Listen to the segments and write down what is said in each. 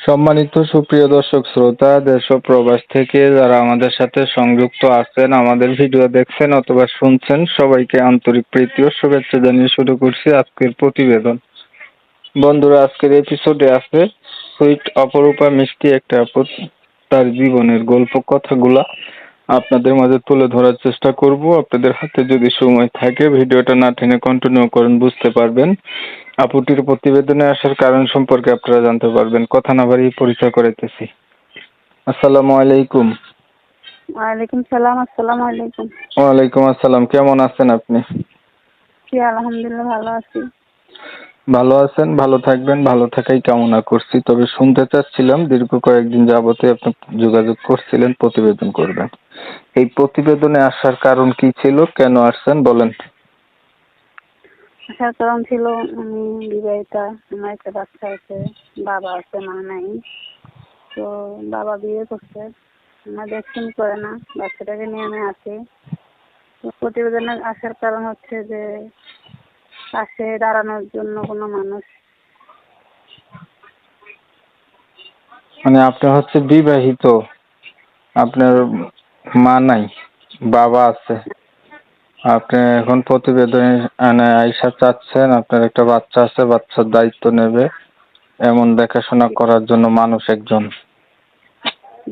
সম্মানিত সুপ্রিয় দর্শক শ্রোতা, দেশ ও প্রবাস থেকে যারা আমাদের সাথে সংযুক্ত আছেন, আমাদের ভিডিও দেখছেন অথবা শুনছেন, সবাইকে আন্তরিক প্রীতি ও শুভেচ্ছা জানিয়ে শুরু করছি আজকের প্রতিবেদন। বন্ধুরা, আজকের এপিসোডে আছে সুইট অপরূপা মিষ্টি একটা আপু, তার জীবনের গল্প কথাগুলা আপনাদের মাঝে তুলে ধরার চেষ্টা করব। আপনাদের হাতে যদি সময় থাকে ভিডিওটা না টেনে কন্টিনিউ করেন, বুঝতে পারবেন। আপুটির প্রতিবেদনে আসার কারণ সম্পর্কে আপনারা জানতে পারবেন। কথা না বাড়িয়ে পরিচয় করাইতেছি। আসসালামু আলাইকুম। ওয়ালাইকুম সালাম। আসসালামু আলাইকুম। ওয়ালাইকুম আসসালাম। কেমন আছেন আপনি? জি, আলহামদুলিল্লাহ ভালো আছি। ভালো আছেন, ভালো থাকবেন, ভালো থাকাই কামনা করছি। তবে শুনতে চাচ্ছিলাম, দীর্ঘ কয়েকদিন যাবতে আপনি যোগাযোগ করছিলেন প্রতিবেদন করবেন। এই প্রতিবেদনে আসার কারণ কি ছিল, কেন আসছেন বলেন। আসার কারণ ছিল আমি বিবাহিতা, আমার একটা বাচ্চা আছে, বাবা আছে, মা নাই। তো বাবা বিয়ে করছে, আমার দেখশুন করে না, বাচ্চাটাকে নিয়ে আমি আছি। তো প্রতিবেদনে আসার কারণ হচ্ছে যে পাশে দাঁড়ানোর জন্য কোনো মানুষ। মানে আপনি হচ্ছে বিবাহিত, আপনার মা নাই, বাবা আছে, আপনি এখন প্রতিবেদনে আইসা চাচ্ছেন আপনার একটা বাচ্চা আছে, বাচ্চার দায়িত্ব নেবে, এমন দেখাশোনা করার জন্য মানুষ একজন।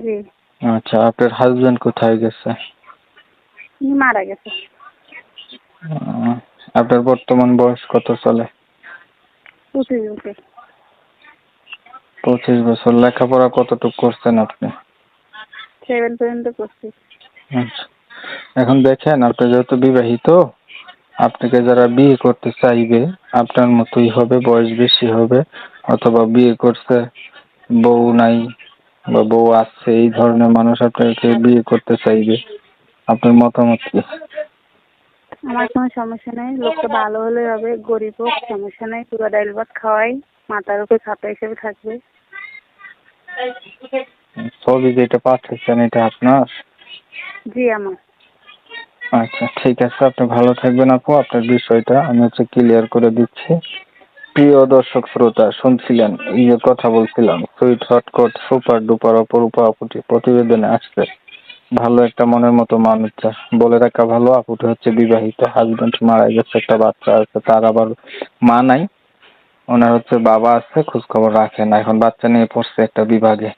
জি। আচ্ছা, আপনার হাজবেন্ড কোথায় গেছে? উনি মারা গেছে। আপনার বর্তমান বয়স কত চলে? 25 বছর। 25 বছর। লেখাপড়া কতটুকু করছেন আপনি? 7 পর্যন্ত করছি। আচ্ছা, এখন দেখেন, আপনি যেহেতু বিবাহিত, আপনাকে যারা বিয়ে করতে চাইবে আপনার মতোই হবে, বয়স বেশি হবে, অথবা বিয়ে করছে বউ নাই বা বউ আছে, এই ধরনের মানুষ আপনাকে বিয়ে করতে চাইবে। আপনার মতামত কি? আমার কোনো সমস্যা নেই, লোকটা ভালো হলে হবে, গরিব হোক সমস্যা নেই, পুরো ডাইল ভাত খাওয়াই, মাথার উপরে ছাতা হিসেবে থাকবে। ছবি যেটা পাঠাচ্ছেন এটা আপনার? জি, আমার। আচ্ছা, ঠিক আছে, আপনি ভালো থাকবেন আপু। আপনার বিষয়টা আমি ক্লিয়ার করে দিচ্ছি। প্রিয় দর্শক শ্রোতা, শুনছিলেন এই যে কথা বলছিলাম, সুইট হটকট সুপার ডুপার অপরূপা আপুটি প্রতিবেদনে আসছে। ভালো একটা মনের মতো মানুষ। বলে রাখা ভালো, আপুটি হচ্ছে বিবাহিত, হাজবেন্ড মারা গেছে, একটা বাচ্চা আছে, তার আবার মা নাই। ওনার হচ্ছে বাবা আছে, খোঁজ খবর রাখে না, এখন বাচ্চা নিয়ে পড়ছে একটা বিভাগে।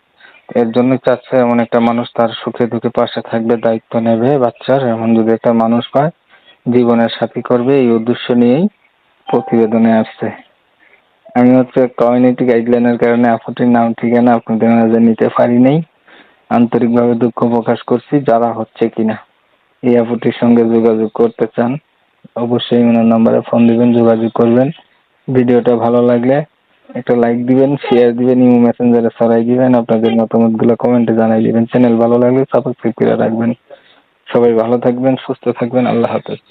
এর জন্যই চাচ্ছে এমন একটা মানুষ তার সুখে দুঃখে পাশে থাকবে, দায়িত্ব নেবে বাচ্চার, এমন যদি একটা মানুষ পায় জীবনের সাথী করবে, এই উদ্দেশ্য নিয়েই প্রতিবেদনে আসছে। আমি কমিউনিটি গাইডলাইনের কারণে আপুটির নাম ঠিকানা আপনাদের মাঝে নিতে পারি নাই। আন্তরিকভাবে দুঃখ প্রকাশ করছি। যারা হচ্ছে কিনা এই আপুটির সঙ্গে যোগাযোগ করতে চান, অবশ্যই ওনার নাম্বারে ফোন দিবেন, যোগাযোগ করবেন। ভিডিওটা ভালো লাগলে একটা লাইক দিবেন, শেয়ার দিবেন, ইমো মেসেঞ্জারে ছড়াই দিবেন, আপনাদের মতামত গুলো কমেন্টে জানাই দিবেন। চ্যানেল ভালো লাগলে সাবস্ক্রাইব করে রাখবেন। সবাই ভালো থাকবেন, সুস্থ থাকবেন। আল্লাহ হাফেজ।